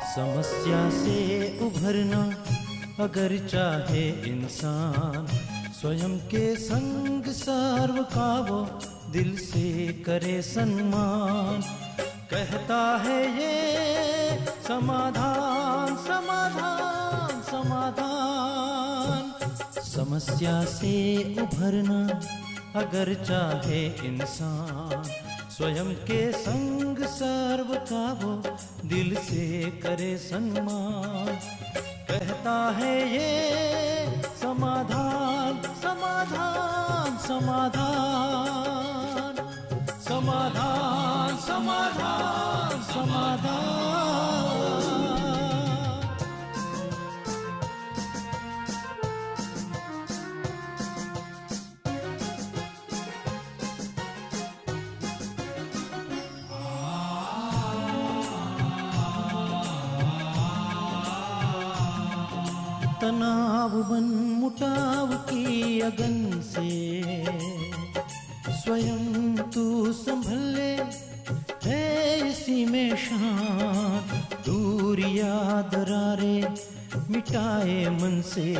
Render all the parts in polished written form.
समस्या से उभरना अगर चाहे इंसान, स्वयं के संग सर्व का वो दिल से करे सम्मान। कहता है ये समाधान समाधान समाधान। समस्या से उभरना अगर चाहे इंसान, स्वयं के संग सर्व का वो दिल से करे सम्मान। कहता है ये समाधान समाधान समाधान समाधान समाधान समाधान। तनाव बन मुटाव की अगन से स्वयं तू संभल ले, है इसी में शान। दूरिया दरारे मिटाए मन से,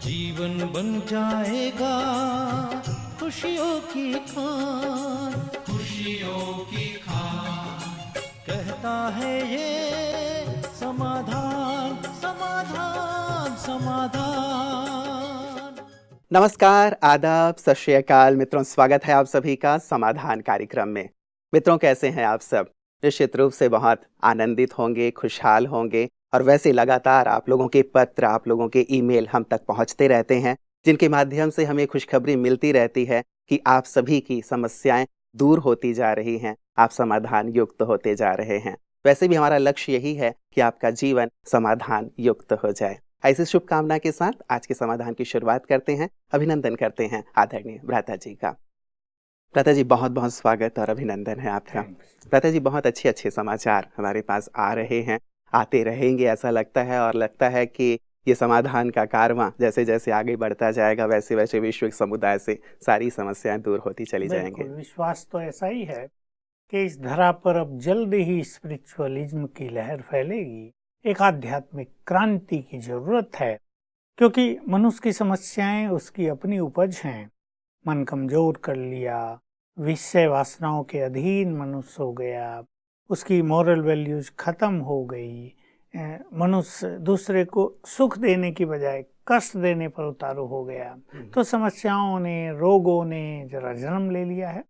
जीवन बन जाएगा खुशियों की खान खुशियों की खान। कहता है ये समाधान समाधान समाधान। नमस्कार, आदाब, सत श्री अकाल मित्रों, स्वागत है आप सभी का समाधान कार्यक्रम में। मित्रों, कैसे हैं आप सब? निश्चित रूप से बहुत आनंदित होंगे, खुशहाल होंगे। और वैसे लगातार आप लोगों के पत्र, आप लोगों के ईमेल हम तक पहुंचते रहते हैं, जिनके माध्यम से हमें खुशखबरी मिलती रहती है कि आप सभी की समस्याएं दूर होती जा रही हैं, आप समाधान युक्त होते जा रहे हैं। वैसे भी हमारा लक्ष्य यही है कि आपका जीवन समाधान युक्त हो जाए। ऐसी शुभकामना के साथ आज के समाधान की शुरुआत करते हैं। अभिनंदन करते हैं आदरणीय भ्राता जी का। भ्राता जी, बहुत बहुत स्वागत और अभिनंदन है आपका। भ्राता जी, बहुत अच्छे समाचार हमारे पास आ रहे हैं, आते रहेंगे ऐसा लगता है। और लगता है कि ये समाधान का कारवां जैसे जैसे आगे बढ़ता जाएगा, वैसे वैसे वैश्विक समुदाय से सारी समस्याएं दूर होती चली जाएंगी। विश्वास तो ऐसा ही है कि इस धरा पर अब जल्द ही स्पिरिचुअलिज्म की लहर फैलेगी। एक आध्यात्मिक क्रांति की जरूरत है, क्योंकि मनुष्य की समस्याएं उसकी अपनी उपज हैं। मन कमजोर कर लिया, विषय वासनाओं के अधीन मनुष्य हो गया, उसकी मॉरल वैल्यूज खत्म हो गई। मनुष्य दूसरे को सुख देने की बजाय कष्ट देने पर उतारू हो गया। तो समस्याओं ने, रोगों ने जरा जन्म ले लिया है।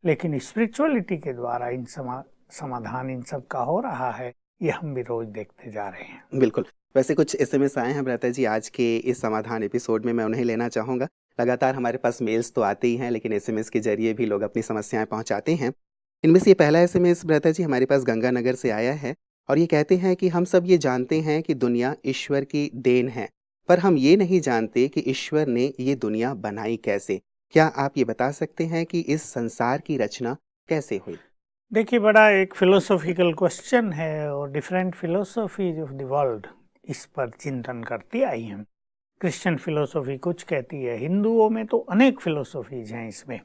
लेकिन स्पिरिचुअलिटी के द्वारा इन समाधान इन सब का हो रहा है, ये हम भी रोज देखते जा रहे हैं। बिल्कुल। वैसे कुछ एसएमएस आए हैं भ्राता जी, आज के इस समाधान एपिसोड में मैं उन्हें लेना चाहूँगा। लगातार हमारे पास मेल्स तो आते ही हैं, लेकिन एसएमएस के जरिए भी लोग अपनी समस्याएं पहुंचाते हैं। इनमें से ये पहला एसएमएस भ्राता जी हमारे पास गंगानगर से आया है, और ये कहते हैं कि हम सब ये जानते हैं कि दुनिया ईश्वर की देन है, पर हम ये नहीं जानते कि ईश्वर ने ये दुनिया बनाई कैसे। क्या आप ये बता सकते हैं कि इस संसार की रचना कैसे हुई? देखिए, बड़ा एक फिलोसॉफिकल क्वेश्चन है, और different philosophies of the world इस पर चिंतन करती आई हैं। क्रिश्चियन फिलोसॉफी कुछ कहती है, हिंदुओं में तो अनेक फिलोसॉफीज हैं इसमें।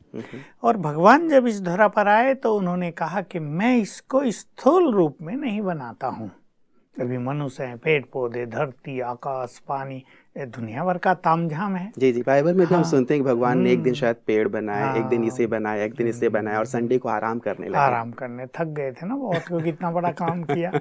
और भगवान जब इस धरा पर आए तो उन्होंने कहा कि मैं इसको स्थूल रूप में नहीं बनाता हूँ। अभी मनुष्य हैं, पेड़ पौधे, धरती, आकाश, पानी, दुनिया भर का तामझाम है। जी, बाइबल में भी हम सुनते हैं कि भगवान ने एक दिन शायद पेड़ बनाए, एक दिन इसे बनाया, एक दिन इसे बनाया, और संडे को आराम करने लगे। आराम करने थक गए थे ना बहुत, क्योंकि इतना बड़ा काम किया।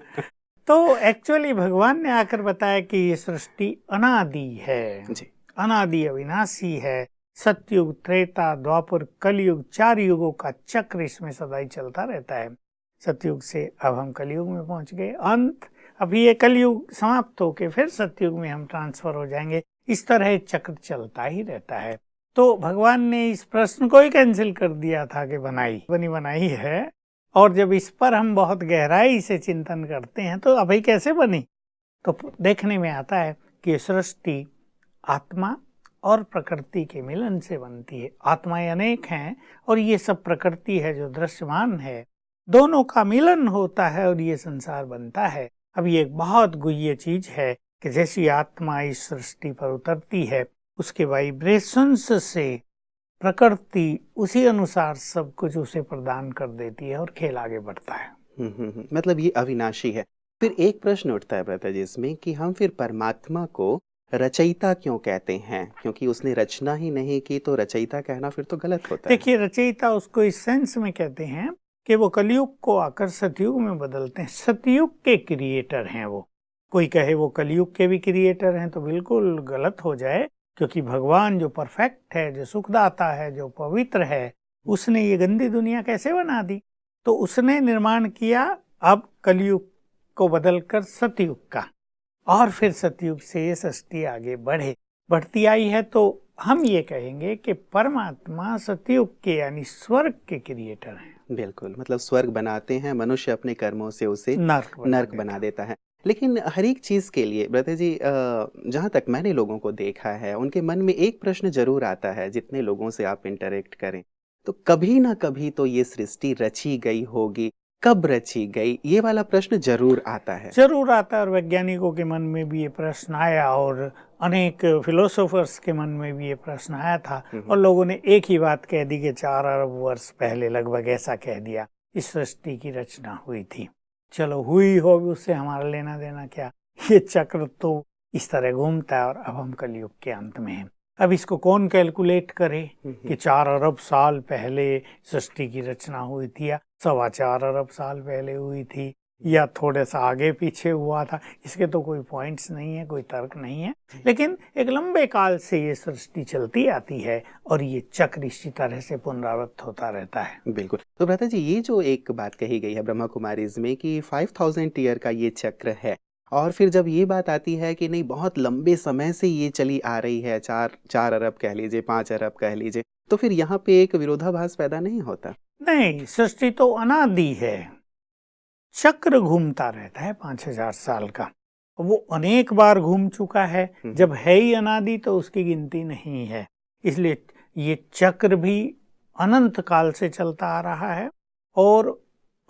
तो एक्चुअली भगवान ने आकर बताया कि ये सृष्टि अनादि है जी, अनादि अविनाशी है। सतयुग, त्रेता, द्वापर, कलयुग, 4 युगों का चक्र इसमें सदा चलता रहता है। सतयुग से अब हम कलयुग में पहुंच गए, अंत अभी ये कलयुग समाप्त होके फिर सतयुग में हम ट्रांसफर हो जाएंगे। इस तरह चक्र चलता ही रहता है। तो भगवान ने इस प्रश्न को ही कैंसिल कर दिया था कि बनी बनाई है। और जब इस पर हम बहुत गहराई से चिंतन करते हैं तो अभी कैसे बनी, तो देखने में आता है कि सृष्टि आत्मा और प्रकृति के मिलन से बनती है। आत्माएं अनेक हैं और ये सब प्रकृति है जो दृश्यमान है, दोनों का मिलन होता है और ये संसार बनता है। अब ये एक बहुत गुह्य चीज है कि जैसी आत्मा इस सृष्टि पर उतरती है, उसके वाइब्रेशंस से प्रकृति उसी अनुसार सब कुछ उसे प्रदान कर देती है और खेल आगे बढ़ता है। मतलब ये अविनाशी है। फिर एक प्रश्न उठता है ब्रता जी इसमें कि हम फिर परमात्मा को रचयिता क्यों कहते हैं, क्योंकि उसने रचना ही नहीं की तो रचयिता कहना फिर तो गलत होता है। देखिए, रचयिता उसको इस सेंस में कहते हैं कि वो कलयुग को आकर सतयुग में बदलते हैं, सतयुग के क्रिएटर हैं वो। कोई कहे वो कलयुग के भी क्रिएटर हैं तो बिल्कुल गलत हो जाए, क्योंकि भगवान जो परफेक्ट है, जो सुखदाता है, जो पवित्र है, उसने ये गंदी दुनिया कैसे बना दी? तो उसने निर्माण किया अब कलयुग को बदलकर सतयुग का, और फिर सतयुग से सृष्टि आगे बढ़ती आई है। तो हम ये कहेंगे कि परमात्मा सतयुग के यानी स्वर्ग के क्रिएटर हैं। बिल्कुल, मतलब स्वर्ग बनाते हैं, मनुष्य अपने कर्मों से उसे नर्क बना देता है। लेकिन हर एक चीज़ के लिए ब्रता जी, जहाँ तक मैंने लोगों को देखा है, उनके मन में एक प्रश्न जरूर आता है, जितने लोगों से आप इंटरेक्ट करें, तो कभी ना कभी तो ये सृष्टि रची गई होगी, कब रची गई, ये वाला प्रश्न जरूर आता है। जरूर आता है, और वैज्ञानिकों के मन में भी ये प्रश्न आया, और अनेक फिलोसोफर्स के मन में भी ये प्रश्न आया था, और लोगों ने एक ही बात कह दी कि 4 अरब वर्ष पहले लगभग ऐसा कह दिया इस सृष्टि की रचना हुई थी। चलो, हुई हो, उससे हमारा लेना देना क्या, ये चक्र तो इस तरह घूमता है, और अब हम कलयुग के अंत में हैं। अब इसको कौन कैलकुलेट करे कि 4 अरब साल पहले सृष्टि की रचना हुई थी, या 4.25 अरब साल पहले हुई थी, या थोड़ा सा आगे पीछे हुआ था? इसके तो कोई पॉइंट्स नहीं है, कोई तर्क नहीं है। लेकिन एक लंबे काल से ये सृष्टि चलती आती है, और ये चक्र इसी तरह से पुनरावृत्त होता रहता है। बिल्कुल। तो भ्राता जी, ये जो एक बात कही गई है ब्रह्मा कुमारीज में कि 5000 ईयर का ये चक्र है, और फिर जब ये बात आती है कि नहीं बहुत लंबे समय से ये चली आ रही है, 4 अरब कह लीजिए, 5 अरब कह लीजिए, तो फिर यहाँ पे एक विरोधाभास पैदा नहीं होता? नहीं, सृष्टि तो अनादि है, चक्र घूमता रहता है 5000 साल का, वो अनेक बार घूम चुका है। जब है ही अनादि तो उसकी गिनती नहीं है, इसलिए ये चक्र भी अनंत काल से चलता आ रहा है, और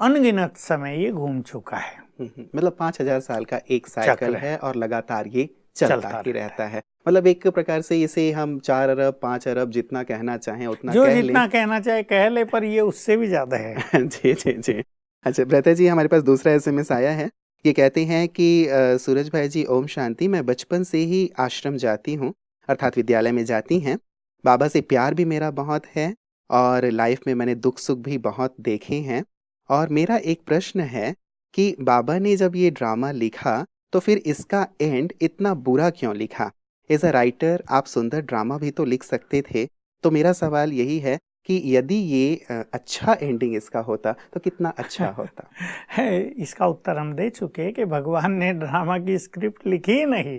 अनगिनत समय ये घूम चुका है। मतलब 5000 साल का एक साइकिल है, और लगातार ये चलता ही रहता है। मतलब एक प्रकार से इसे हम 4 अरब 5 अरब जितना कहना चाहें उतना जो कह जितना कहना चाहे कह ले, पर ये उससे भी ज्यादा है। जी जी जी। अच्छा भ्राता जी, हमारे पास दूसरा SMS आया है। ये कहते हैं कि सूरज भाई जी, ओम शांति। मैं बचपन से ही आश्रम जाती हूँ, अर्थात विद्यालय में जाती हैं। बाबा से प्यार भी मेरा बहुत है, और लाइफ में मैंने दुख सुख भी बहुत देखे हैं। और मेरा एक प्रश्न है कि बाबा ने जब ये ड्रामा लिखा तो फिर इसका एंड इतना बुरा क्यों लिखा? एज अ राइटर आप सुंदर ड्रामा भी तो लिख सकते थे। तो मेरा सवाल यही है कि यदि ये अच्छा एंडिंग इसका होता तो कितना अच्छा होता। है, इसका उत्तर हम दे चुके कि भगवान ने ड्रामा की स्क्रिप्ट लिखी ही नहीं,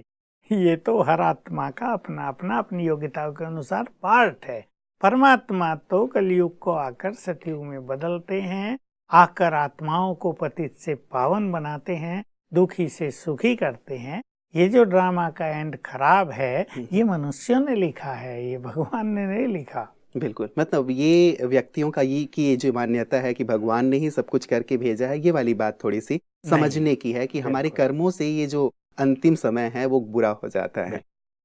ये तो हर आत्मा का अपना अपना अपनी योग्यताओं के अनुसार पार्ट है। परमात्मा तो कलयुग को आकर सतयुग में बदलते हैं, आकर आत्माओं को पतित से पावन बनाते हैं, दुखी से सुखी करते हैं। ये जो ड्रामा का एंड खराब है, ये मनुष्यों ने लिखा है, ये भगवान ने नहीं लिखा। बिल्कुल, मतलब ये व्यक्तियों का ये जो मान्यता है कि भगवान ने ही सब कुछ करके भेजा है, ये वाली बात थोड़ी सी समझने की है कि हमारे कर्मों से ये जो अंतिम समय है वो बुरा हो जाता है।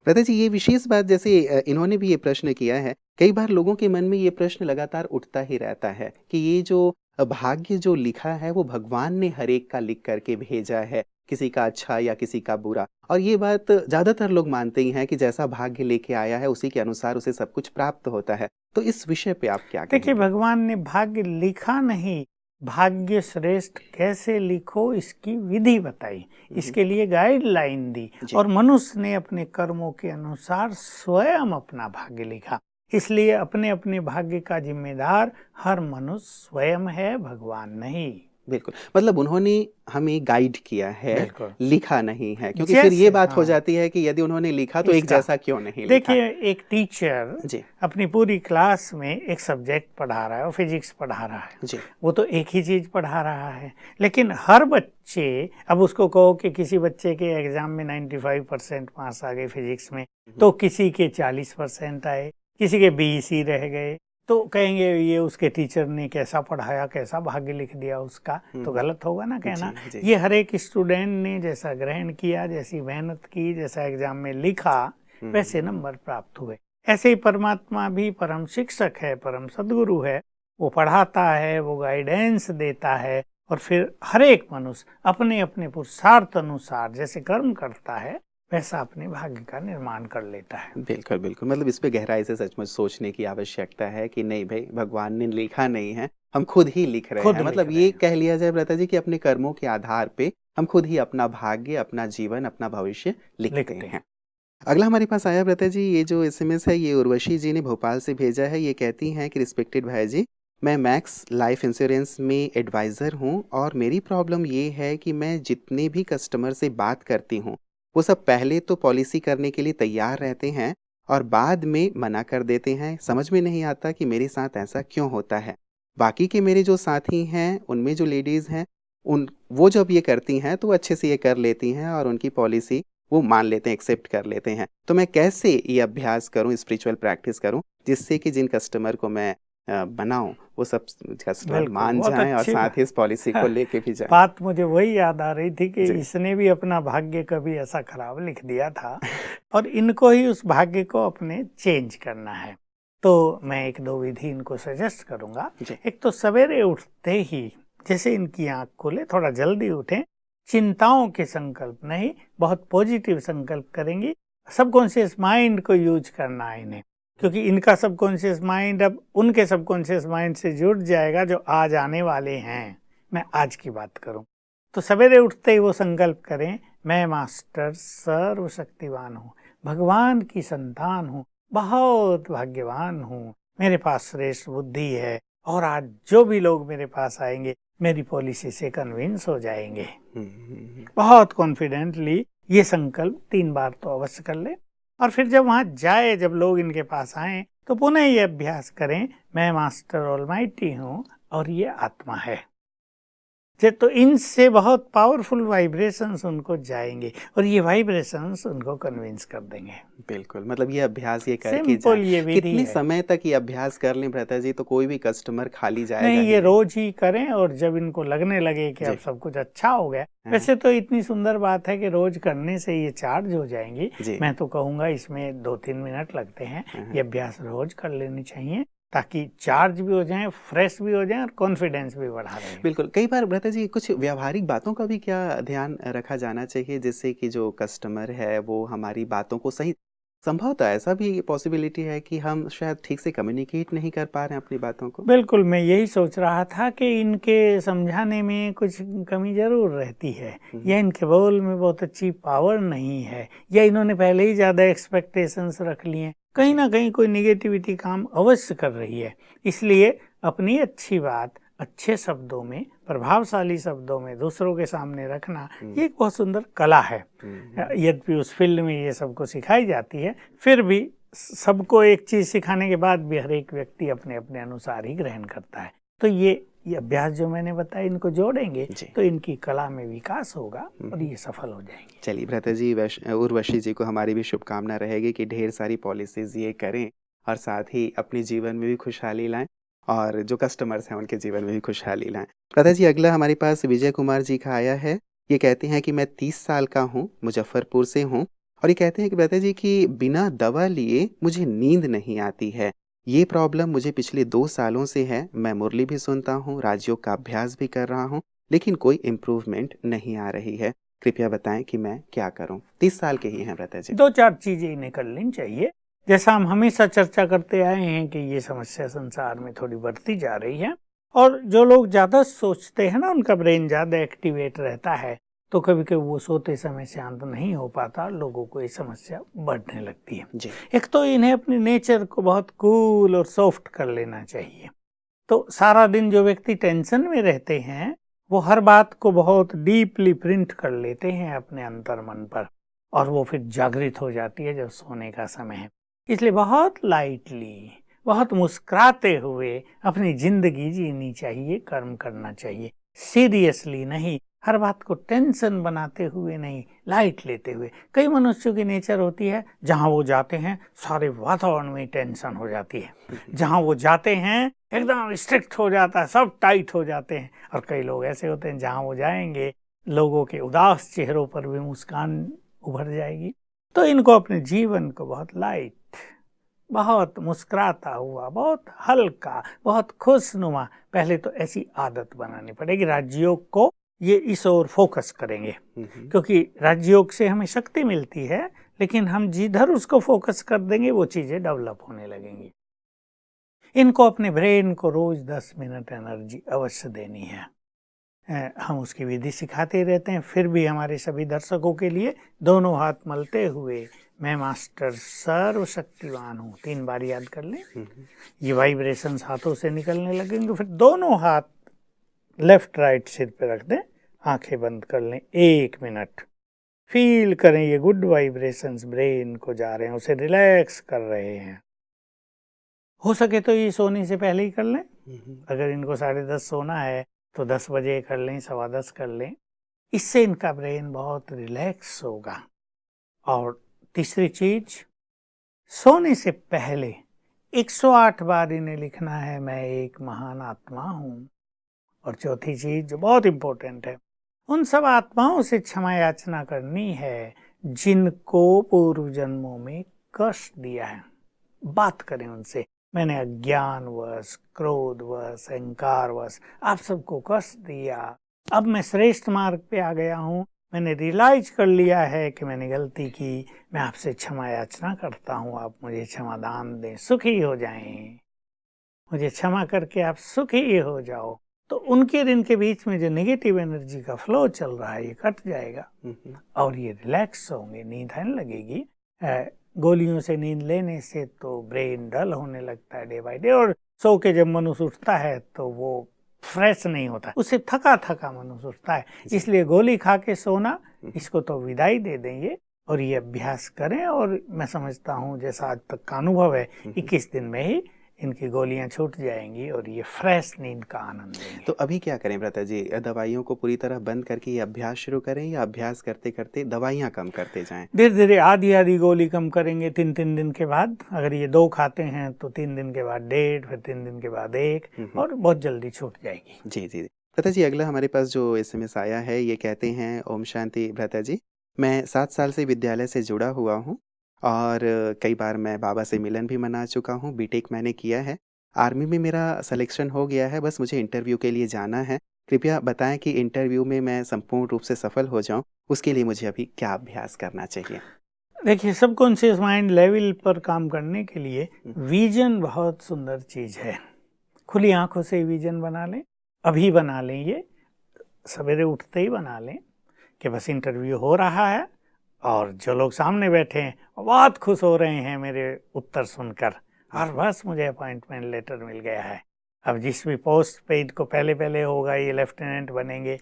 भ्राता जी, ये विशेष बात, जैसे इन्होंने भी ये प्रश्न किया है, कई बार लोगों के मन में ये प्रश्न लगातार उठता ही रहता है कि ये जो भाग्य जो लिखा है वो भगवान ने हर एक का लिख करके भेजा है, किसी का अच्छा या किसी का बुरा। और ये बात ज्यादातर लोग मानते ही हैं कि जैसा भाग्य लेके आया है उसी के अनुसार उसे सब कुछ प्राप्त होता है। तो इस विषय पे आप क्या कहेंगे? देखिए, भगवान ने भाग्य लिखा नहीं, भाग्य श्रेष्ठ कैसे लिखो इसकी विधि बताई, इसके लिए गाइडलाइन दी, और मनुष्य ने अपने कर्मों के अनुसार स्वयं अपना भाग्य लिखा। इसलिए अपने अपने भाग्य का जिम्मेदार हर मनुष्य स्वयं है, भगवान नहीं। बिल्कुल, मतलब उन्होंने हमें गाइड किया है, लिखा नहीं है, क्योंकि फिर ये बात हो जाती है कि यदि उन्होंने लिखा तो एक जैसा क्यों नहीं लिखा। देखिए, एक टीचर अपनी पूरी क्लास में एक सब्जेक्ट पढ़ा रहा है, और फिजिक्स पढ़ा रहा है, वो तो एक ही चीज पढ़ा रहा है, लेकिन हर बच्चे, अब उसको कहो कि किसी बच्चे के एग्जाम में 95% मार्क्स आ गए फिजिक्स में, तो किसी के 40% आए, किसी के 20 ही रह गए, तो कहेंगे ये उसके टीचर ने कैसा पढ़ाया, कैसा भाग्य लिख दिया उसका, तो गलत होगा ना कहना। ये हर एक स्टूडेंट ने जैसा ग्रहण किया, जैसी मेहनत की, जैसा एग्जाम में लिखा, वैसे नंबर प्राप्त हुए। ऐसे ही परमात्मा भी परम शिक्षक है, परम सद्गुरु है, वो पढ़ाता है, वो गाइडेंस देता है, और फिर हर एक मनुष्य अपने अपने पुरुषार्थ अनुसार जैसे कर्म करता है वैसा अपने भाग्य का निर्माण कर लेता है। बिल्कुल बिल्कुल, मतलब इस पे गहराई से सचमुच सोचने की आवश्यकता है कि नहीं भाई, भगवान ने लिखा नहीं है, हम खुद ही लिख रहे हैं। मतलब ये कह लिया जाए भ्राता जी कि अपने कर्मों के आधार पे हम खुद ही अपना भाग्य, अपना जीवन, अपना भविष्य लिखते हैं। अगला हमारे पास आया भ्राता जी, ये जो SMS है ये उर्वशी जी ने भोपाल से भेजा है। ये कहती हैं कि रिस्पेक्टेड भाई जी, मैं मैक्स लाइफ इंश्योरेंस में एडवाइज़र हूँ और मेरी प्रॉब्लम ये है कि मैं जितने भी कस्टमर से बात करती हूँ वो सब पहले तो पॉलिसी करने के लिए तैयार रहते हैं और बाद में मना कर देते हैं। समझ में नहीं आता कि मेरे साथ ऐसा क्यों होता है। बाकी के मेरे जो साथी हैं उनमें जो लेडीज़ हैं वो जब ये करती हैं तो अच्छे से ये कर लेती हैं और उनकी पॉलिसी वो मान लेते हैं, एक्सेप्ट कर लेते हैं। तो मैं कैसे ये अभ्यास करूं, स्पिरिचुअल प्रैक्टिस करूं, जिससे कि जिन कस्टमर को मैं बनाऊं वो सब कस्टमर मान जाएं और साथ ही इस पॉलिसी को लेके भी जाएं। बात मुझे वही याद आ रही थी कि इसने भी अपना भाग्य कभी ऐसा खराब लिख दिया था और इनको ही उस भाग्य को अपने चेंज करना है। तो मैं एक दो विधि इनको सजेस्ट करूंगा। एक तो सवेरे उठते ही जैसे इनकी आंख खुले थोड़ा जल्दी उठें, चिंताओं के संकल्प नहीं, बहुत पॉजिटिव संकल्प करेंगी। सबकॉन्शियस माइंड को यूज करना है इन्हें, क्योंकि इनका सबकॉन्शियस माइंड अब उनके सबकॉन्शियस माइंड से जुड़ जाएगा जो आज आने वाले हैं। मैं आज की बात करूं तो सवेरे उठते ही वो संकल्प करें, मैं मास्टर सर्वशक्तिवान हूँ, भगवान की संतान हूँ, बहुत भाग्यवान हूँ, मेरे पास श्रेष्ठ बुद्धि है और आज जो भी लोग मेरे पास आएंगे मेरी पॉलिसी से कन्विंस हो जाएंगे। बहुत कॉन्फिडेंटली ये संकल्प 3 बार तो अवश्य कर ले और फिर जब वहां जाए, जब लोग इनके पास आए तो पुनः ये अभ्यास करें, मैं मास्टर ऑलमाइटी हूँ और ये आत्मा है। तो इनसे बहुत पावरफुल वाइब्रेशंस उनको जाएंगे और ये वाइब्रेशंस उनको कन्विंस कर देंगे। बिल्कुल, मतलब ये अभ्यास ये करके जाएं। कितने समय तक ये अभ्यास कर लें भ्राता जी तो कोई भी कस्टमर खाली जाएगा नहीं? ये रोज ही करें और जब इनको लगने लगे कि अब सब कुछ अच्छा हो गया, वैसे तो इतनी सुंदर बात है कि रोज करने से ये चार्ज हो जाएंगी। मैं तो कहूँगा इसमें 2-3 मिनट लगते हैं, ये अभ्यास रोज कर लेनी चाहिए ताकि चार्ज भी हो जाएं, फ्रेश भी हो जाएं और कॉन्फिडेंस भी बढ़ा रहे। बिल्कुल। कई बार भ्राता जी कुछ व्यावहारिक बातों का भी क्या ध्यान रखा जाना चाहिए जिससे कि जो कस्टमर है वो हमारी बातों को सही, संभवतः ऐसा भी पॉसिबिलिटी है कि हम शायद ठीक से कम्युनिकेट नहीं कर पा रहे हैं अपनी बातों को। बिल्कुल, मैं यही सोच रहा था कि इनके समझाने में कुछ कमी जरूर रहती है या इनके बोल में बहुत अच्छी पावर नहीं है या इन्होंने पहले ही ज्यादा एक्सपेक्टेशंस रख ली हैं। कहीं ना कहीं कोई निगेटिविटी काम अवश्य कर रही है। इसलिए अपनी अच्छी बात अच्छे शब्दों में, प्रभावशाली शब्दों में दूसरों के सामने रखना ये एक बहुत सुंदर कला है। यद्यपि उस फील्ड में ये सबको सिखाई जाती है, फिर भी सबको एक चीज सिखाने के बाद भी हर एक व्यक्ति अपने अपने अनुसार ही ग्रहण करता है। तो ये अभ्यास जो मैंने बताया इनको जोड़ेंगे तो इनकी कला में विकास होगा और ये सफल हो जाएंगे। चलिए भ्राता जी, उर्वशी जी को हमारी भी शुभकामना रहेगी कि ढेर सारी पॉलिसीज ये करें और साथ ही अपने जीवन में भी खुशहाली लाएं और जो कस्टमर्स हैं उनके जीवन में भी खुशहाली लाएं। भ्राता जी, अगला हमारे पास विजय कुमार जी का आया है। ये कहते हैं कि मैं 30 साल का हूँ, मुजफ्फरपुर से हूँ और ये कहते हैं कि भ्राता जी कि बिना दवा लिए मुझे नींद नहीं आती है। ये प्रॉब्लम मुझे पिछले 2 सालों से है। मैं मुरली भी सुनता हूँ, राजयोग का अभ्यास भी कर रहा हूँ, लेकिन कोई इम्प्रूवमेंट नहीं आ रही है। कृपया बताएं कि मैं क्या करूं। 30 साल के ही हैं भ्राता जी। 2-4 चीजें इन्हें कर लेनी चाहिए। जैसा हम हमेशा चर्चा करते आए हैं कि ये समस्या संसार में थोड़ी बढ़ती जा रही है और जो लोग ज्यादा सोचते हैं ना, उनका ब्रेन ज्यादा एक्टिवेट रहता है, तो कभी कभी वो सोते समय शांत नहीं हो पाता, लोगों को ये समस्या बढ़ने लगती है जी। एक तो इन्हें अपने नेचर को बहुत कूल और सॉफ्ट कर लेना चाहिए। तो सारा दिन जो व्यक्ति टेंशन में रहते हैं वो हर बात को बहुत डीपली प्रिंट कर लेते हैं अपने अंतर्मन पर और वो फिर जागृत हो जाती है जब सोने का समय है। इसलिए बहुत लाइटली, बहुत मुस्कुराते हुए अपनी जिंदगी जीनी चाहिए, कर्म करना चाहिए, सीरियसली नहीं, हर बात को टेंशन बनाते हुए नहीं, लाइट लेते हुए। कई मनुष्यों की नेचर होती है जहां वो जाते हैं सारे वातावरण में टेंशन हो जाती है, जहां वो जाते हैं एकदम स्ट्रिक्ट हो जाता है, सब टाइट हो जाते हैं। और कई लोग ऐसे होते हैं जहां वो जाएंगे लोगों के उदास चेहरों पर भी मुस्कान उभर जाएगी। तो इनको अपने जीवन को बहुत लाइट, बहुत मुस्कुराता हुआ, बहुत हल्का, बहुत खुशनुमा। पहले तो ऐसी आदत बनानी पड़ेगी। राजयोग को ये इस ओर फोकस करेंगे, क्योंकि राजयोग से हमें शक्ति मिलती है, लेकिन हम जिधर उसको फोकस कर देंगे वो चीजें डेवलप होने लगेंगी। इनको अपने ब्रेन को रोज 10 मिनट एनर्जी अवश्य देनी है। हम उसकी विधि सिखाते रहते हैं। फिर भी हमारे सभी दर्शकों के लिए दोनों हाथ मलते हुए, मैं मास्टर सर्वशक्तिवान हूँ, 3 बार याद कर लें। ये वाइब्रेशंस हाथों से निकलने लगेंगे। फिर दोनों हाथ लेफ्ट राइट सिर पे रख दें, आंखें बंद कर लें 1 मिनट। फील करें ये गुड वाइब्रेशंस ब्रेन को जा रहे हैं, उसे रिलैक्स कर रहे हैं। हो सके तो ये सोने से पहले ही कर लें। अगर इनको 10:30 सोना है तो 10 बजे कर लें, 10:15 कर लें। इससे इनका ब्रेन बहुत रिलैक्स होगा। और तीसरी चीज, सोने से पहले 108 बार इन्हें लिखना है, मैं एक महान आत्मा हूँ। और चौथी चीज जो बहुत इंपॉर्टेंट है, उन सब आत्माओं से क्षमा याचना करनी है जिनको पूर्व जन्मों में कष्ट दिया है। बात करें उनसे, मैंने अज्ञानवश, क्रोधवश, अहंकारवश आप सबको कष्ट दिया। अब मैं श्रेष्ठ मार्ग पे आ गया हूँ, मैंने रियलाइज कर लिया है कि मैंने गलती की, मैं आपसे क्षमा याचना करता हूँ, आप मुझे क्षमादान दें, सुखी हो जाएं, मुझे क्षमा करके आप सुखी हो जाओ। तो उनके और इनके बीच में जो नेगेटिव एनर्जी का फ्लो चल रहा है ये कट जाएगा और ये रिलैक्स होंगे, नींद आने लगेगी। गोलियों से नींद लेने से तो ब्रेन डल होने लगता है डे बाय डे, और सो के जब मनुष्य उठता है तो वो फ्रेश नहीं होता, उसे थका थका मनुष्य उठता है। इसलिए गोली खा के सोना, इसको तो विदाई दे देंगे और ये अभ्यास करें। और मैं समझता हूँ, जैसा आज तक का अनुभव है, 21 दिन में ही इनकी गोलियां छूट जाएंगी और ये फ्रेश नींद का आनंद लेंगे। तो अभी क्या करें भ्राता जी, दवाइयों को पूरी तरह बंद करके ये अभ्यास शुरू करें या अभ्यास करते करते दवाइयाँ कम करते जाएं? धीरे धीरे आधी गोली कम करेंगे 3-3 दिन के बाद। अगर ये 2 खाते हैं तो 3 दिन के बाद 1.5, फिर 3 दिन के बाद 1, और बहुत जल्दी छूट जाएगी। जी जी भ्राता जी, अगला हमारे पास जो SMS आया है, ये कहते हैं, ओम शांति भ्राता जी, मैं 7 साल से विद्यालय से जुड़ा हुआ हूँ और कई बार मैं बाबा से मिलन भी मना चुका हूँ। बीटेक मैंने किया है, आर्मी में मेरा सिलेक्शन हो गया है, बस मुझे इंटरव्यू के लिए जाना है। कृपया बताएं कि इंटरव्यू में मैं संपूर्ण रूप से सफल हो जाऊं, उसके लिए मुझे अभी क्या अभ्यास करना चाहिए? देखिए, सबकॉन्शियस माइंड लेवल पर काम करने के लिए विजन बहुत सुंदर चीज है। खुली आंखों से विजन बना लें, अभी बना लें, ये सवेरे उठते ही बना लें कि बस इंटरव्यू हो रहा है और जो लोग सामने बैठे हैं बहुत खुश हो रहे हैं मेरे उत्तर सुनकर, और बस मुझे अपॉइंटमेंट लेटर मिल गया है। अब जिस भी पोस्ट पेड को पहले होगा, ये लेफ्टिनेंट बनेंगे,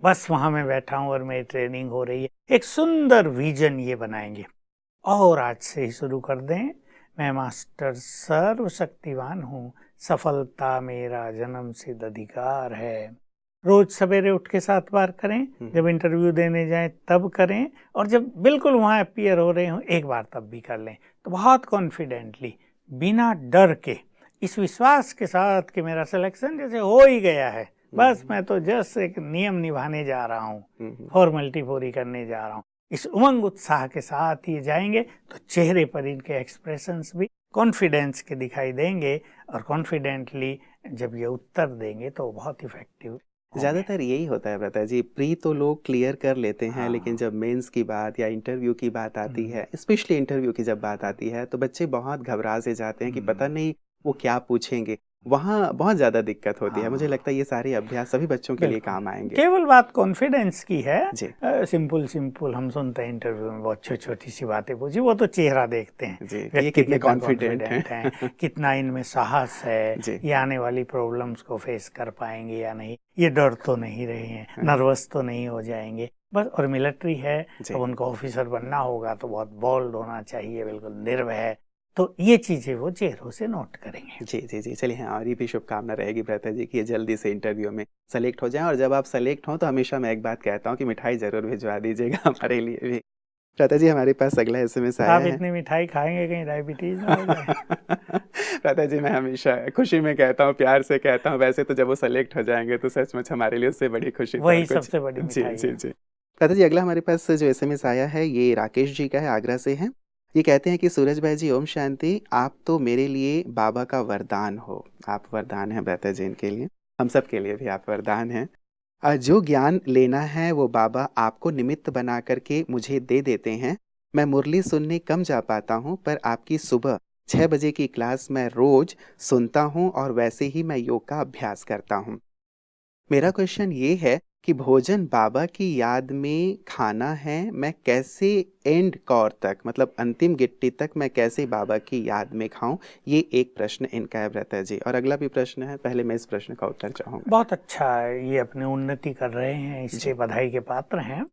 बस वहाँ मैं बैठा हूँ और मेरी ट्रेनिंग हो रही है। एक सुंदर विजन ये बनाएंगे और आज से ही शुरू कर दें, मैं मास्टर सर्वशक्तिवान हूँ, सफलता मेरा जन्म सिद्ध अधिकार है। रोज सवेरे उठ के 7 बार करें, जब इंटरव्यू देने जाएं तब करें, और जब बिल्कुल वहाँ अपीयर हो रहे हो 1 बार तब भी कर लें। तो बहुत कॉन्फिडेंटली, बिना डर के, इस विश्वास के साथ कि मेरा सिलेक्शन जैसे हो ही गया है, बस मैं तो जस्ट एक नियम निभाने जा रहा हूँ, फॉर्मेलिटी पूरी करने जा रहा हूँ, इस उमंग उत्साह के साथ ये जाएंगे तो चेहरे पर इनके एक्सप्रेशंस भी कॉन्फिडेंस के दिखाई देंगे, और कॉन्फिडेंटली जब ये उत्तर देंगे तो बहुत इफेक्टिव। ज़्यादातर यही होता है भ्राता जी, प्री तो लोग क्लियर कर लेते हैं, लेकिन जब मेंस की बात या इंटरव्यू की बात आती है, स्पेशली इंटरव्यू की जब बात आती है, तो बच्चे बहुत घबरा से जाते हैं कि पता नहीं वो क्या पूछेंगे। वहाँ बहुत ज़्यादा दिक्कत होती है। मुझे लगता है ये सारे अभ्यास सभी बच्चों के लिए काम आएंगे। केवल बात कॉन्फिडेंस की है। सिंपल हम सुनते हैं इंटरव्यू में बहुत छोटी सी बातें पूछी, वो तो चेहरा देखते हैं, ये कितने कॉन्फिडेंट हैं, कितना इनमें साहस है, ये आने वाली प्रॉब्लम्स को फेस कर पाएंगे या नहीं, ये डर तो नहीं रहे हैं, नर्वस तो नहीं हो जाएंगे बस। और मिलिट्री है, अब उनको ऑफिसर बनना होगा तो बहुत बोल्ड होना चाहिए, बिल्कुल निर्भय। तो ये चीजें वो चेहरों से नोट करेंगे। जी चलिए, और ये भी शुभकामना रहेगी भ्राता जी कि ये जल्दी से इंटरव्यू में सेलेक्ट हो जाएं। और जब आप सेलेक्ट हों तो हमेशा मैं एक बात कहता हूँ कि मिठाई जरूर भिजवा दीजिएगा हमारे लिए भी। भ्राता जी, हमारे पास अगला SMS आया है। आप इतनी मिठाई खाएंगे कहीं डायबिटीज ना हो जाए? भ्राता जी, मैं हमेशा खुशी में कहता हूँ, प्यार से कहता हूँ, वैसे तो जब वो सेलेक्ट हो जाएंगे तो सचमुच हमारे लिए उससे बड़ी खुशी, वही सबसे बड़ी मिठाई है। जी। भ्राता जी, अगला हमारे पास जो SMS आया है ये राकेश जी का है, आगरा से है। ये कहते हैं कि सूरज भाई जी, ओम शांति, आप तो मेरे लिए बाबा का वरदान हो। आप वरदान हैं ब्रता जी इनके लिए, हम सब के लिए भी आप वरदान हैं। जो ज्ञान लेना है वो बाबा आपको निमित्त बना करके मुझे दे देते हैं। मैं मुरली सुनने कम जा पाता हूँ, पर आपकी सुबह 6 बजे की क्लास मैं रोज सुनता हूँ और वैसे ही मैं योग का अभ्यास करता हूँ। मेरा क्वेश्चन ये है कि भोजन बाबा की याद में खाना है, मैं कैसे एंड कौर तक, मतलब अंतिम गिट्टी तक मैं कैसे बाबा की याद में खाऊं? ये एक प्रश्न इनका है ब्रता जी। और अगला भी प्रश्न है, पहले मैं इस प्रश्न का उत्तर चाहूंगा। बहुत अच्छा है, ये अपनी उन्नति कर रहे हैं, इससे बधाई के पात्र हैं।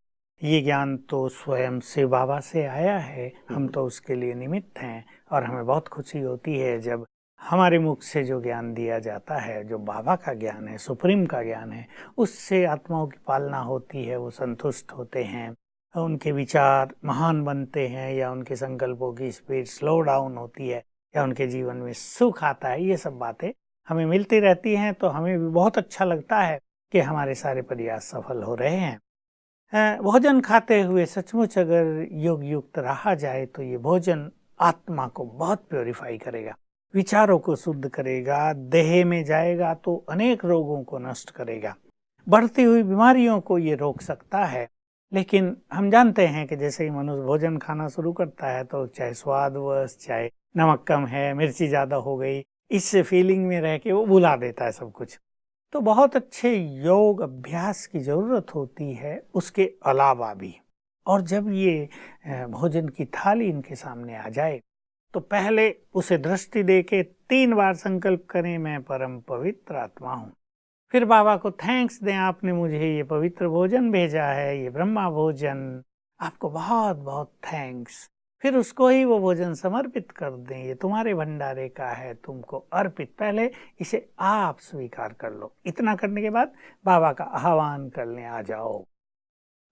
ये ज्ञान तो स्वयं से बाबा से आया है, हम तो उसके लिए निमित्त हैं और हमें बहुत खुशी होती है जब हमारे मुख से जो ज्ञान दिया जाता है, जो बाबा का ज्ञान है, सुप्रीम का ज्ञान है, उससे आत्माओं की पालना होती है, वो संतुष्ट होते हैं, उनके विचार महान बनते हैं, या उनके संकल्पों की स्पीड स्लो डाउन होती है, या उनके जीवन में सुख आता है। ये सब बातें हमें मिलती रहती हैं, तो हमें भी बहुत अच्छा लगता है कि हमारे सारे प्रयास सफल हो रहे हैं। भोजन खाते हुए सचमुच अगर योग युक्त रहा जाए तो ये भोजन आत्मा को बहुत प्योरीफाई करेगा, विचारों को शुद्ध करेगा, देह में जाएगा तो अनेक रोगों को नष्ट करेगा, बढ़ती हुई बीमारियों को ये रोक सकता है। लेकिन हम जानते हैं कि जैसे ही मनुष्य भोजन खाना शुरू करता है तो चाहे स्वादवश, चाहे नमक कम है, मिर्ची ज़्यादा हो गई, इससे फीलिंग में रह के वो भुला देता है सब कुछ। तो बहुत अच्छे योग अभ्यास की ज़रूरत होती है उसके अलावा भी। और जब ये भोजन की थाली इनके सामने आ जाए तो पहले उसे दृष्टि दे के 3 बार संकल्प करें, मैं परम पवित्र आत्मा हूँ। फिर बाबा को थैंक्स दें, आपने मुझे ये पवित्र भोजन भेजा है, ये ब्रह्मा भोजन, आपको बहुत बहुत थैंक्स। फिर उसको ही वो भोजन समर्पित कर दें, ये तुम्हारे भंडारे का है, तुमको अर्पित। पहले इसे आप स्वीकार कर लो। इतना करने के बाद बाबा का आह्वान करने आ जाओ।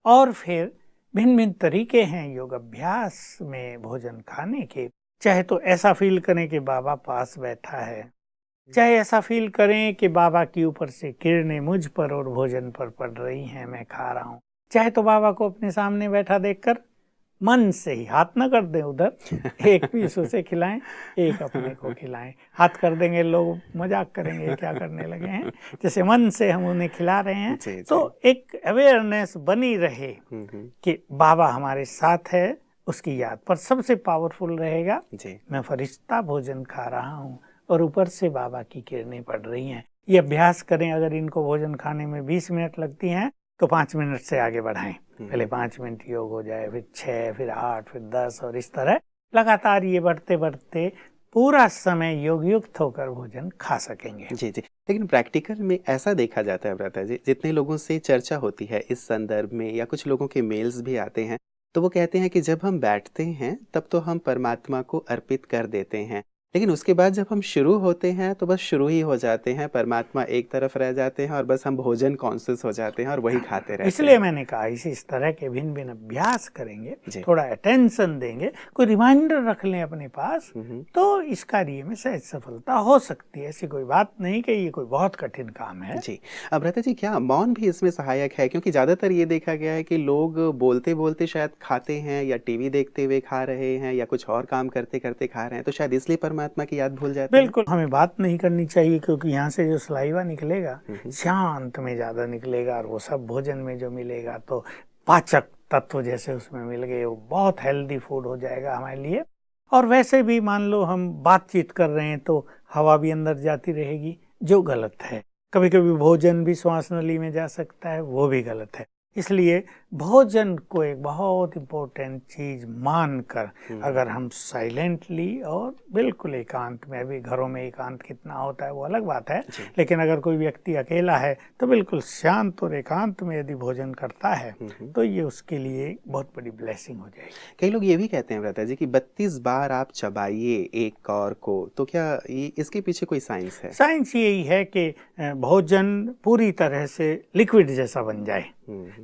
और फिर भिन्न भिन्न तरीके हैं योग अभ्यास में भोजन खाने के। चाहे तो ऐसा फील करें कि बाबा पास बैठा है, चाहे ऐसा फील करें कि बाबा के ऊपर से किरणें मुझ पर और भोजन पर पड़ रही हैं, मैं खा रहा हूँ। चाहे तो बाबा को अपने सामने बैठा देखकर मन से ही, हाथ न कर दें उधर, एक पीस उसे खिलाएं, एक अपने को खिलाएं। हाथ कर देंगे लोग मजाक करेंगे, क्या करने लगे हैं। जैसे मन से हम उन्हें खिला रहे हैं तो एक अवेयरनेस बनी रहे कि बाबा हमारे साथ है, उसकी याद पर सबसे पावरफुल रहेगा मैं फरिश्ता भोजन खा रहा हूँ और ऊपर से बाबा की किरणें पड़ रही हैं। ये अभ्यास करें। अगर इनको भोजन खाने में 20 मिनट लगती हैं तो 5 मिनट से आगे बढ़ाएं। पहले 5 मिनट योग हो जाए, फिर 6, फिर 8, फिर 10, और इस तरह लगातार ये बढ़ते बढ़ते पूरा समय योग युक्त होकर भोजन खा सकेंगे। जी जी। लेकिन प्रैक्टिकल में ऐसा देखा जाता है ब्रता जी, जितने लोगों से चर्चा होती है इस संदर्भ में, या कुछ लोगों के मेल्स भी आते हैं, तो वो कहते हैं कि जब हम बैठते हैं तब तो हम परमात्मा को अर्पित कर देते हैं, लेकिन उसके बाद जब हम शुरू होते हैं तो बस शुरू ही हो जाते हैं, परमात्मा एक तरफ रह जाते हैं और बस हम भोजन कॉन्शियस हो जाते हैं और वही खाते रहते हैं। इसलिए मैंने कहा इस तरह के भिन्न भिन्न अभ्यास करेंगे, थोड़ा अटेंशन देंगे, कोई रिमाइंडर रख लें अपने पास, तो इस कार्य में सहज सफलता हो सकती है। ऐसी कोई बात नहीं कि ये कोई बहुत कठिन काम है। जी। अब ब्रता जी, क्या मौन भी इसमें सहायक है? क्योंकि ज्यादातर ये देखा गया है कि लोग बोलते बोलते शायद खाते हैं, या टीवी देखते हुए खा रहे हैं, या कुछ और काम करते करते खा रहे हैं, तो शायद इसलिए परमात्मा की याद भूल जाते हैं। बिल्कुल, हमें बात नहीं करनी चाहिए, क्योंकि यहाँ से जो सलाइवा निकलेगा शांत में ज्यादा निकलेगा, और वो सब भोजन में जो मिलेगा तो पाचक तत्व जैसे उसमें मिल गए, वो बहुत हेल्दी फूड हो जाएगा हमारे लिए। और वैसे भी मान लो हम बातचीत कर रहे हैं तो हवा भी अंदर जाती रहेगी, जो गलत है। कभी कभी भोजन भी श्वास नली में जा सकता है, वो भी गलत है। इसलिए भोजन को एक बहुत इम्पोर्टेंट चीज मानकर अगर हम साइलेंटली और बिल्कुल एकांत में, अभी घरों में एकांत कितना होता है वो अलग बात है, लेकिन अगर कोई व्यक्ति अकेला है तो बिल्कुल शांत और एकांत में यदि भोजन करता है तो ये उसके लिए बहुत बड़ी ब्लेसिंग हो जाएगी। कई लोग ये भी कहते हैं ब्रता जी कि 32 बार आप चबाइए एक कौर को, तो क्या ये इसके पीछे कोई साइंस है? साइंस यही है कि भोजन पूरी तरह से लिक्विड जैसा बन जाए,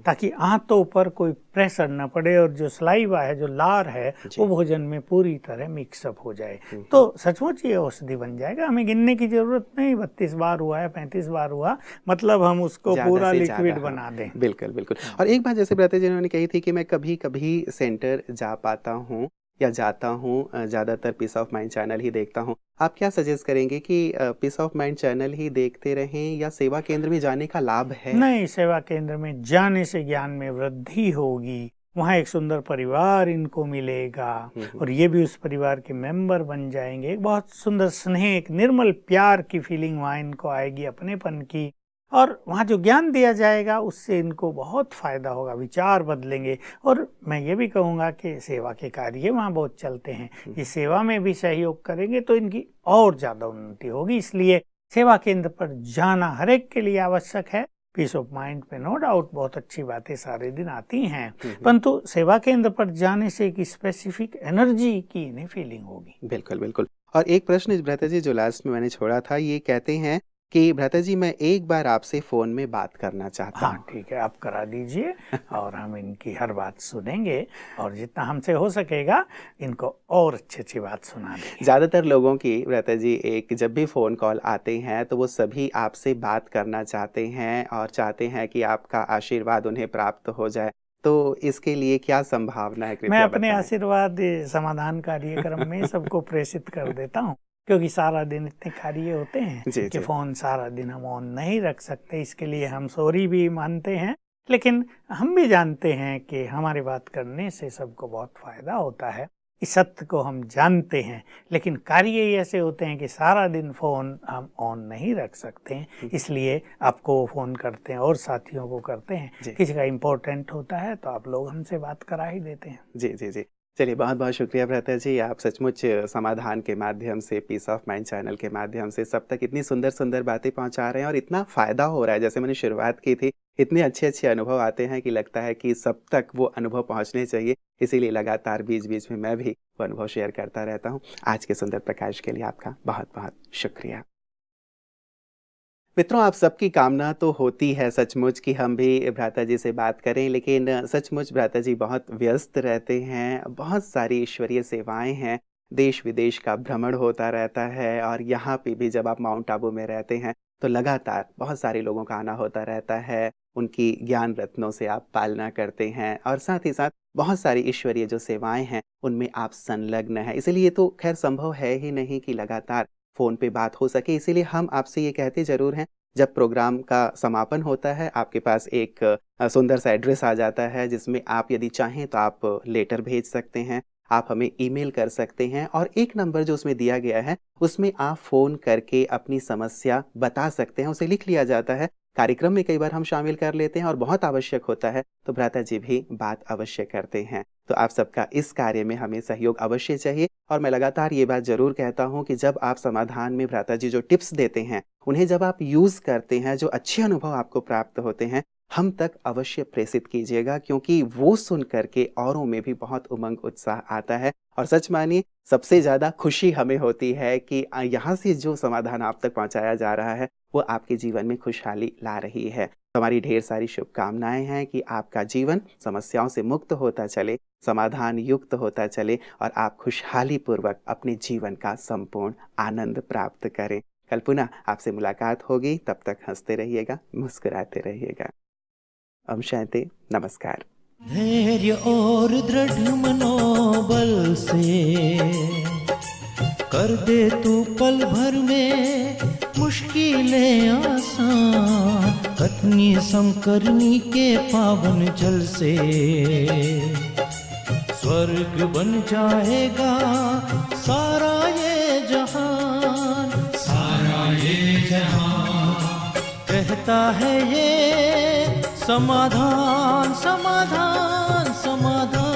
ताकि आंतों पर कोई प्रेशर न पड़े, और जो सलाइवा है, जो लार है, वो भोजन में पूरी तरह मिक्सअप हो जाए, तो सचमुच ये औषधि बन जाएगा। हमें गिनने की जरूरत नहीं, 32 बार हुआ है, 35 बार हुआ, मतलब हम उसको पूरा लिक्विड बना दें। बिल्कुल बिल्कुल। और एक बात जैसे ब्रता जी ने कही थी कि मैं कभी कभी सेंटर जा पाता हूँ, या जाता हूँ, ज़्यादातर पीस ऑफ माइंड चैनल ही देखता हूँ। आप क्या सजेस्ट करेंगे कि पीस ऑफ माइंड चैनल ही देखते रहें या सेवा केंद्र में जाने का लाभ है? नहीं, सेवा केंद्र में जाने से ज्ञान में वृद्धि होगी, वहाँ एक सुंदर परिवार इनको मिलेगा और ये भी उस परिवार के मेंबर बन जाएंगे। एक बहुत सुंदर स्नेह, एक निर्मल प्यार की फीलिंग वहाँ इनको आएगी, अपनेपन की, और वहाँ जो ज्ञान दिया जाएगा उससे इनको बहुत फायदा होगा, विचार बदलेंगे। और मैं ये भी कहूँगा कि सेवा के कार्य वहाँ बहुत चलते हैं, ये सेवा में भी सहयोग करेंगे तो इनकी और ज़्यादा उन्नति होगी। इसलिए सेवा केंद्र पर जाना हर एक के लिए आवश्यक है। पीस ऑफ माइंड पे नो डाउट बहुत अच्छी बातें सारे दिन आती हैं, परंतु सेवा केंद्र पर जाने से एक स्पेसिफिक एनर्जी की इन्हें फीलिंग होगी। बिल्कुल बिल्कुल। और एक प्रश्न भ्राता जी जो लास्ट में मैंने छोड़ा था, ये कहते हैं कि भ्राता जी मैं एक बार आपसे फोन में बात करना चाहता हूँ। हाँ ठीक है, आप करा दीजिए और हम इनकी हर बात सुनेंगे और जितना हमसे हो सकेगा इनको और अच्छी बात सुना देंगे। ज़्यादातर लोगों की भ्राता जी एक जब भी फ़ोन कॉल आते हैं तो वो सभी आपसे बात करना चाहते हैं और चाहते हैं कि आपका आशीर्वाद उन्हें प्राप्त हो जाए, तो इसके लिए क्या संभावना है? मैं अपने आशीर्वाद समाधान कार्यक्रम में सबको प्रेषित कर देता हूँ, क्योंकि सारा दिन इतने कार्य होते हैं कि फ़ोन सारा दिन हम ऑन नहीं रख सकते। इसके लिए हम सॉरी भी मानते हैं, लेकिन हम भी जानते हैं कि हमारी बात करने से सबको बहुत फ़ायदा होता है। इस सत्य को हम जानते हैं, लेकिन कार्य ऐसे होते हैं कि सारा दिन फ़ोन हम ऑन नहीं रख सकते हैं, इसलिए आपको फ़ोन करते हैं और साथियों को करते हैं। किसी का इम्पोर्टेंट होता है तो आप लोग हमसे बात करा ही देते हैं। जी जी जी। चलिए बहुत बहुत शुक्रिया भ्राता जी, आप सचमुच समाधान के माध्यम से, पीस ऑफ माइंड चैनल के माध्यम से सब तक इतनी सुंदर सुंदर बातें पहुंचा रहे हैं और इतना फ़ायदा हो रहा है। जैसे मैंने शुरुआत की थी, इतने अच्छे अनुभव आते हैं कि लगता है कि सब तक वो अनुभव पहुंचने चाहिए, इसीलिए लगातार बीच बीच में मैं भी वो अनुभव शेयर करता रहता हूँ। आज के सुंदर प्रकाश के लिए आपका बहुत बहुत शुक्रिया। मित्रों, आप सबकी कामना तो होती है सचमुच कि हम भी भ्राता जी से बात करें, लेकिन सचमुच भ्राता जी बहुत व्यस्त रहते हैं, बहुत सारी ईश्वरीय सेवाएं हैं, देश विदेश का भ्रमण होता रहता है और यहाँ पे भी जब आप माउंट आबू में रहते हैं तो लगातार बहुत सारे लोगों का आना होता रहता है, उनकी ज्ञान रत्नों से आप पालना करते हैं और साथ ही साथ बहुत सारी ईश्वरीय जो सेवाएं हैं उनमें आप संलग्न हैं। इसलिए तो खैर संभव है ही नहीं कि लगातार फ़ोन पे बात हो सके, इसीलिए हम आपसे ये कहते ज़रूर हैं, जब प्रोग्राम का समापन होता है आपके पास एक सुंदर सा एड्रेस आ जाता है जिसमें आप यदि चाहें तो आप लेटर भेज सकते हैं, आप हमें ईमेल कर सकते हैं और एक नंबर जो उसमें दिया गया है उसमें आप फ़ोन करके अपनी समस्या बता सकते हैं, उसे लिख लिया जाता है। कार्यक्रम में कई बार हम शामिल कर लेते हैं और बहुत आवश्यक होता है तो भ्राता जी भी बात अवश्य करते हैं। तो आप सबका इस कार्य में हमें सहयोग अवश्य चाहिए और मैं लगातार ये बात ज़रूर कहता हूँ कि जब आप समाधान में भ्राता जी जो टिप्स देते हैं उन्हें जब आप यूज़ करते हैं, जो अच्छे अनुभव आपको प्राप्त होते हैं, हम तक अवश्य प्रेषित कीजिएगा, क्योंकि वो सुन करके औरों में भी बहुत उमंग उत्साह आता है। और सच मानिए सबसे ज़्यादा खुशी हमें होती है कि यहाँ से जो समाधान आप तक पहुँचाया जा रहा है वो आपके जीवन में खुशहाली ला रही है। हमारी ढेर सारी शुभकामनाएं हैं कि आपका जीवन समस्याओं से मुक्त होता चले, समाधान युक्त होता चले और आप खुशहाली पूर्वक अपने जीवन का संपूर्ण आनंद प्राप्त करें। कल पुनः आपसे मुलाकात होगी, तब तक हंसते रहिएगा, मुस्कुराते रहिएगा। ओम शांति, नमस्कार। धैर्य और दृढ़ मनोबल से कर दे तू पल भर में मुश्किलें आसान, कथनी समकरनी के पावन जल से स्वर्ग बन जाएगा सारा ये जहान, सारा ये जहान। कहता है ये समाधान समाधान समाधान।